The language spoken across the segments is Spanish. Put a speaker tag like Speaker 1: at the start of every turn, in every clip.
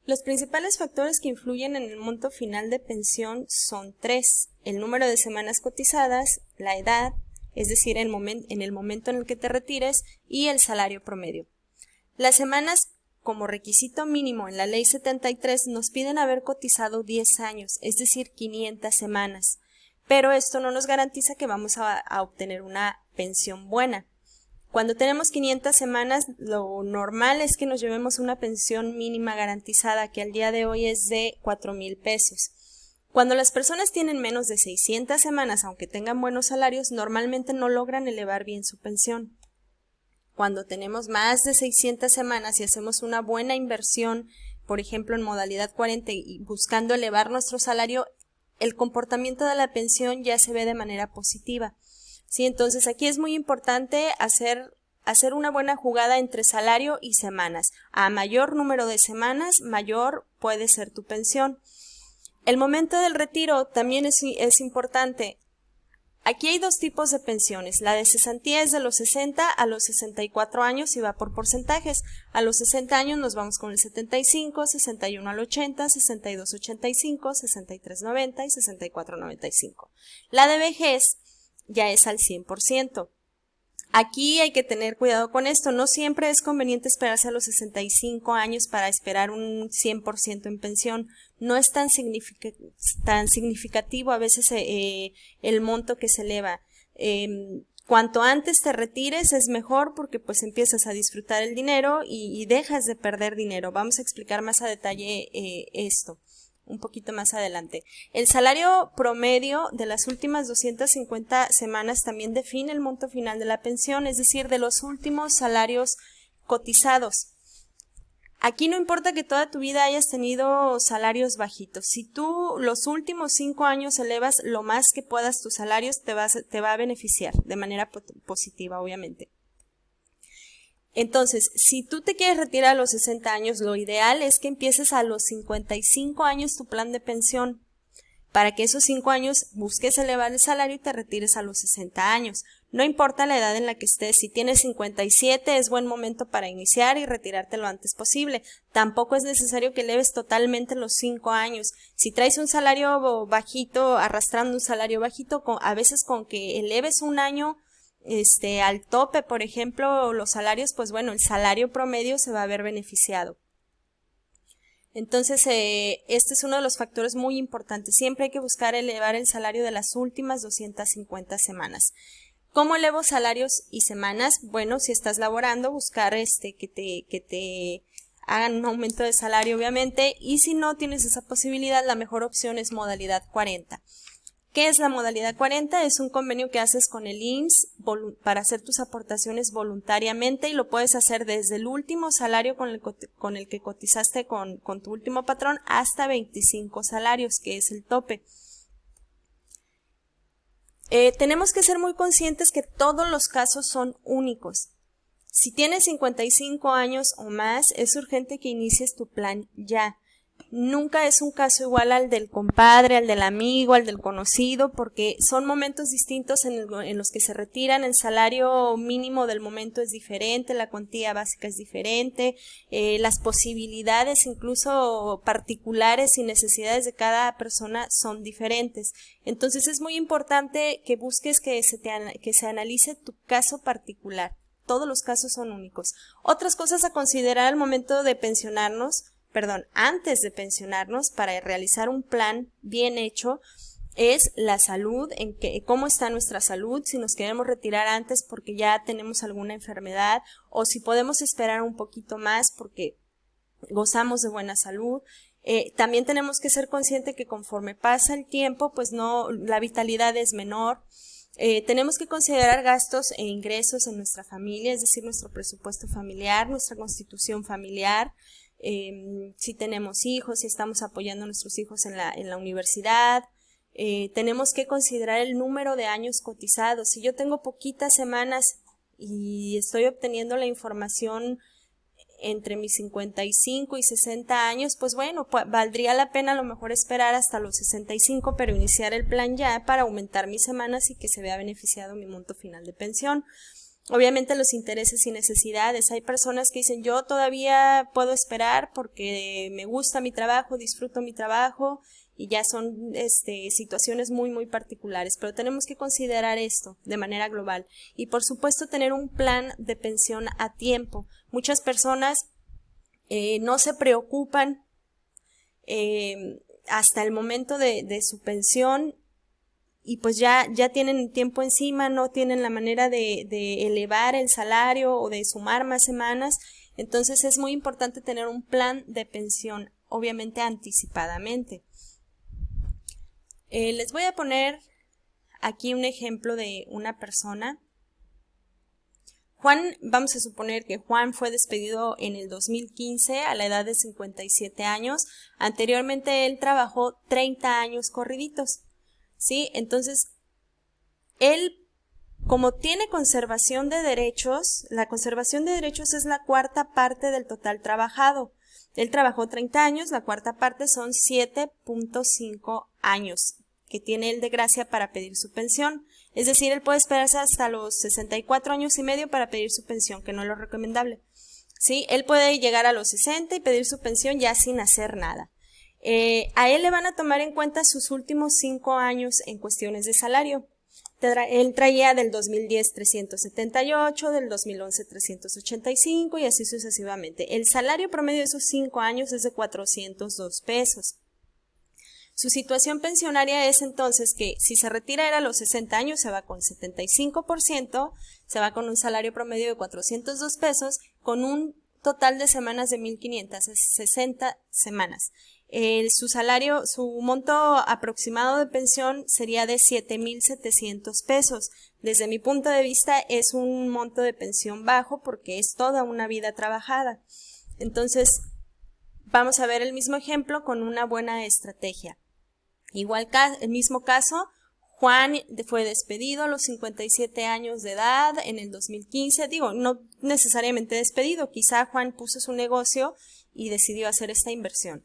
Speaker 1: Los principales factores que influyen en el monto final de pensión son tres: el número de semanas cotizadas, la edad, es decir, en el momento en el que te retires, y el salario promedio. Las semanas, como requisito mínimo en la Ley 73, nos piden haber cotizado 10 años, es decir, 500 semanas. Pero esto no nos garantiza que vamos a obtener una pensión buena. Cuando tenemos 500 semanas, lo normal es que nos llevemos una pensión mínima garantizada, que al día de hoy es de 4,000 pesos. Cuando las personas tienen menos de 600 semanas, aunque tengan buenos salarios, normalmente no logran elevar bien su pensión. Cuando tenemos más de 600 semanas y hacemos una buena inversión, por ejemplo en modalidad 40 y buscando elevar nuestro salario, el comportamiento de la pensión ya se ve de manera positiva. Sí, entonces aquí es muy importante hacer una buena jugada entre salario y semanas. A mayor número de semanas, mayor puede ser tu pensión. El momento del retiro también es importante. Aquí hay dos tipos de pensiones. La de cesantía es de los 60 a los 64 años y va por porcentajes. A los 60 años nos vamos con el 75, 61 al 80, 62, 85, 63, 90 y 64, 95. La de vejez ya es al 100%. Aquí hay que tener cuidado con esto. No siempre es conveniente esperarse a los 65 años para esperar un 100% en pensión. No es tan significativo a veces el monto que se eleva. Cuanto antes te retires es mejor, porque pues empiezas a disfrutar el dinero y dejas de perder dinero. Vamos a explicar más a detalle esto un poquito más adelante. El salario promedio de las últimas 250 semanas también define el monto final de la pensión, es decir, de los últimos salarios cotizados. Aquí no importa que toda tu vida hayas tenido salarios bajitos. Si tú los últimos 5 años elevas lo más que puedas tus salarios, te va a beneficiar de manera positiva, obviamente. Entonces, si tú te quieres retirar a los 60 años, lo ideal es que empieces a los 55 años tu plan de pensión, para que esos 5 años busques elevar el salario y te retires a los 60 años. No importa la edad en la que estés, si tienes 57 es buen momento para iniciar y retirarte lo antes posible. Tampoco es necesario que eleves totalmente los 5 años. Si traes un salario bajito, arrastrando un salario bajito, a veces con que eleves un año al tope, por ejemplo, los salarios, pues bueno, el salario promedio se va a ver beneficiado. Entonces, este es uno de los factores muy importantes. Siempre hay que buscar elevar el salario de las últimas 250 semanas. ¿Cómo elevo salarios y semanas? Bueno, si estás laborando, buscar que te hagan un aumento de salario, obviamente, y si no tienes esa posibilidad, la mejor opción es modalidad 40. ¿Qué es la modalidad 40? Es un convenio que haces con el IMSS para hacer tus aportaciones voluntariamente, y lo puedes hacer desde el último salario con el que cotizaste con tu último patrón hasta 25 salarios, que es el tope. Tenemos que ser muy conscientes que todos los casos son únicos. Si tienes 55 años o más, es urgente que inicies tu plan ya. Nunca es un caso igual al del compadre, al del amigo, al del conocido, porque son momentos distintos en los que se retiran. El salario mínimo del momento es diferente, la cuantía básica es diferente, las posibilidades incluso particulares y necesidades de cada persona son diferentes. Entonces es muy importante que busques que se analice tu caso particular. Todos los casos son únicos. Otras cosas a considerar al momento de antes de pensionarnos, para realizar un plan bien hecho, es la salud, cómo está nuestra salud, si nos queremos retirar antes porque ya tenemos alguna enfermedad, o si podemos esperar un poquito más porque gozamos de buena salud. También tenemos que ser conscientes que conforme pasa el tiempo, pues la vitalidad es menor. Tenemos que considerar gastos e ingresos en nuestra familia, es decir, nuestro presupuesto familiar, nuestra constitución familiar. Si tenemos hijos, si estamos apoyando a nuestros hijos en la universidad, tenemos que considerar el número de años cotizados. Si yo tengo poquitas semanas y estoy obteniendo la información entre mis 55 y 60 años, pues bueno, valdría la pena a lo mejor esperar hasta los 65, pero iniciar el plan ya para aumentar mis semanas y que se vea beneficiado mi monto final de pensión. Obviamente los intereses y necesidades. Hay personas que dicen, yo todavía puedo esperar porque me gusta mi trabajo, disfruto mi trabajo, y ya son situaciones muy, muy particulares. Pero tenemos que considerar esto de manera global. Y por supuesto tener un plan de pensión a tiempo. Muchas personas no se preocupan hasta el momento de su pensión, y pues ya tienen el tiempo encima, no tienen la manera de elevar el salario o de sumar más semanas. Entonces es muy importante tener un plan de pensión, obviamente anticipadamente. Les voy a poner aquí un ejemplo de una persona. Juan, vamos a suponer que Juan fue despedido en el 2015 a la edad de 57 años. Anteriormente él trabajó 30 años corriditos. ¿Sí? Entonces, él, como tiene conservación de derechos, la conservación de derechos es la cuarta parte del total trabajado. Él trabajó 30 años, la cuarta parte son 7.5 años que tiene él de gracia para pedir su pensión. Es decir, él puede esperarse hasta los 64 años y medio para pedir su pensión, que no es lo recomendable. ¿Sí? Él puede llegar a los 60 y pedir su pensión ya sin hacer nada. A él le van a tomar en cuenta sus últimos 5 años en cuestiones de salario. Él traía del 2010 378, del 2011 385 y así sucesivamente. El salario promedio de esos 5 años es de 402 pesos. Su situación pensionaria es entonces que si se retira era a los 60 años, se va con 75%, se va con un salario promedio de 402 pesos, con un total de semanas de 1.560 semanas. Su salario, su monto aproximado de pensión sería de 7.700 pesos. Desde mi punto de vista es un monto de pensión bajo porque es toda una vida trabajada. Entonces, vamos a ver el mismo ejemplo con una buena estrategia. Igual el mismo caso, Juan fue despedido a los 57 años de edad en el 2015. Digo, no necesariamente despedido, quizá Juan puso su negocio y decidió hacer esta inversión.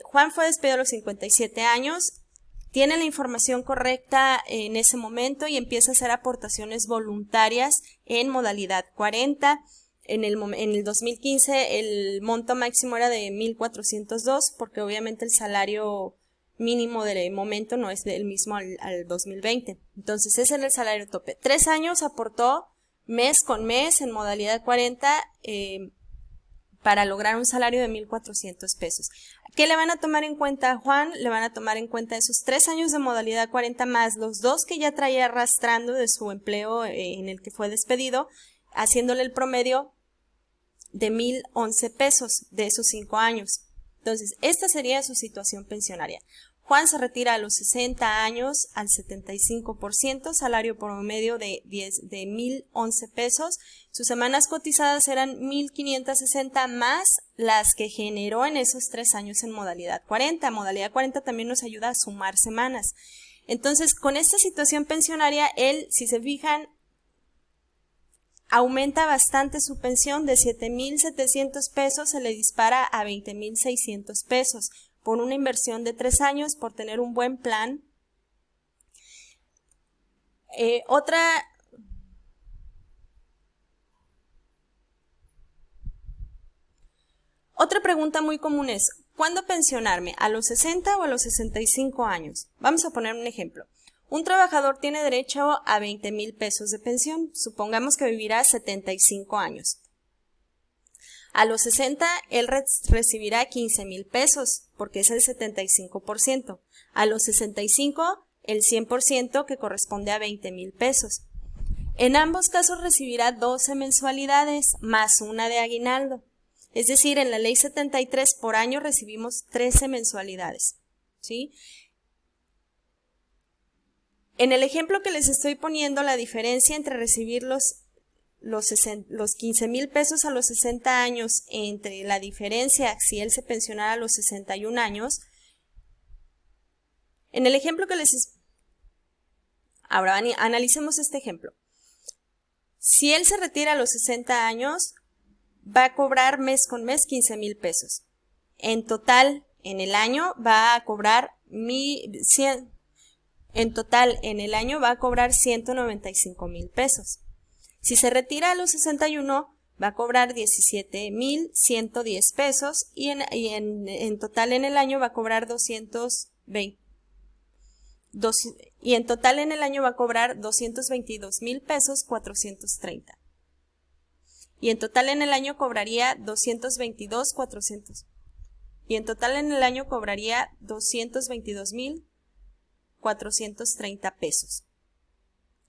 Speaker 1: Juan fue despedido a los 57 años, tiene la información correcta en ese momento y empieza a hacer aportaciones voluntarias en modalidad 40. En el 2015 el monto máximo era de 1.402 porque obviamente el salario mínimo del momento no es el mismo al 2020. Entonces ese era el salario tope. 3 años aportó mes con mes en modalidad 40 para lograr un salario de 1.400 pesos. ¿Qué le van a tomar en cuenta a Juan? Le van a tomar en cuenta esos 3 años de modalidad 40 más los 2 que ya traía arrastrando de su empleo en el que fue despedido, haciéndole el promedio de 1.011 pesos de esos 5 años. Entonces, esta sería su situación pensionaria. Juan se retira a los 60 años al 75%, salario promedio de 1.011 pesos. Sus semanas cotizadas eran 1.560 más las que generó en esos 3 años en modalidad 40. Modalidad 40 también nos ayuda a sumar semanas. Entonces, con esta situación pensionaria, él, si se fijan, aumenta bastante su pensión de 7.700 pesos, se le dispara a 20.600 pesos. Por una inversión de 3 años, por tener un buen plan. Otra pregunta muy común es, ¿cuándo pensionarme? ¿A los 60 o a los 65 años? Vamos a poner un ejemplo. Un trabajador tiene derecho a 20,000 pesos de pensión. Supongamos que vivirá 75 años. A los 60, él recibirá 15,000 pesos, porque es el 75%. A los 65, el 100%, que corresponde a 20,000 pesos. En ambos casos recibirá 12 mensualidades, más una de aguinaldo. Es decir, en la ley 73 por año recibimos 13 mensualidades. ¿Sí? En el ejemplo que les estoy poniendo, la diferencia entre recibir los 15,000 pesos a los 60 años entre la diferencia si él se pensionara a los 61 años. En el ejemplo que ahora analicemos este ejemplo. Si él se retira a los 60 años, va a cobrar mes con mes 15,000 pesos. En total, en el año va a cobrar 195,000 pesos. Si se retira a los 61, va a cobrar 17,110 pesos y en total en el año va a cobrar 222,000 pesos 430. Y en total en el año cobraría 222,430 pesos.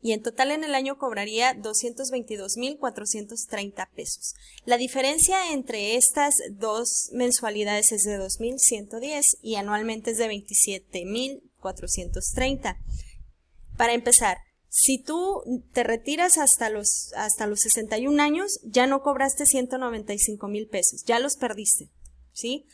Speaker 1: Y en total en el año cobraría 222,430 pesos. La diferencia entre estas dos mensualidades es de 2,110 y anualmente es de 27,430. Para empezar, si tú te retiras hasta los 61 años, ya no cobraste 195,000 pesos, ya los perdiste, ¿sí?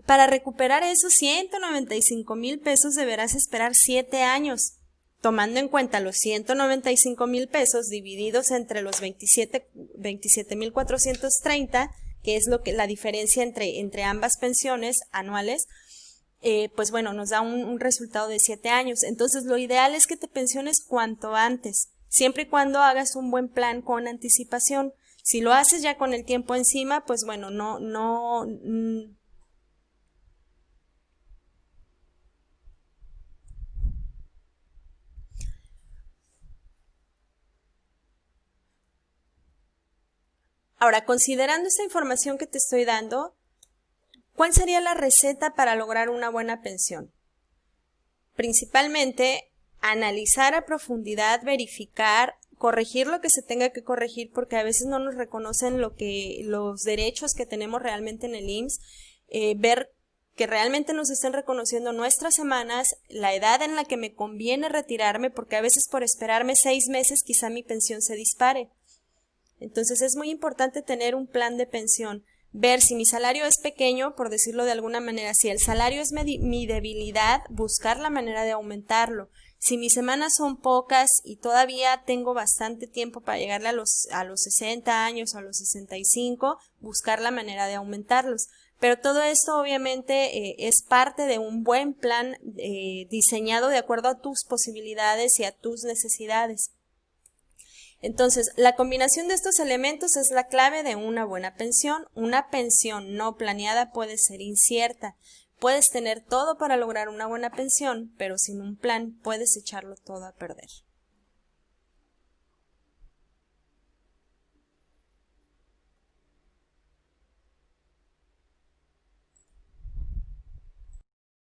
Speaker 1: Para recuperar esos 195,000 pesos deberás esperar 7 años. Tomando en cuenta los 195,000 pesos divididos entre los 27,430, que es la diferencia entre ambas pensiones anuales, pues bueno, nos da un resultado de 7 años. Entonces, lo ideal es que te pensiones cuanto antes, siempre y cuando hagas un buen plan con anticipación. Si lo haces ya con el tiempo encima, pues bueno, Ahora, considerando esta información que te estoy dando, ¿cuál sería la receta para lograr una buena pensión? Principalmente, analizar a profundidad, verificar, corregir lo que se tenga que corregir, porque a veces no nos reconocen los derechos que tenemos realmente en el IMSS, ver que realmente nos estén reconociendo nuestras semanas, la edad en la que me conviene retirarme, porque a veces por esperarme 6 meses quizá mi pensión se dispare. Entonces es muy importante tener un plan de pensión, ver si mi salario es pequeño, por decirlo de alguna manera, si el salario es mi debilidad, buscar la manera de aumentarlo. Si mis semanas son pocas y todavía tengo bastante tiempo para llegarle a los 60 años o a los 65, buscar la manera de aumentarlos. Pero todo esto obviamente es parte de un buen plan diseñado de acuerdo a tus posibilidades y a tus necesidades. Entonces, la combinación de estos elementos es la clave de una buena pensión. Una pensión no planeada puede ser incierta. Puedes tener todo para lograr una buena pensión, pero sin un plan puedes echarlo todo a perder.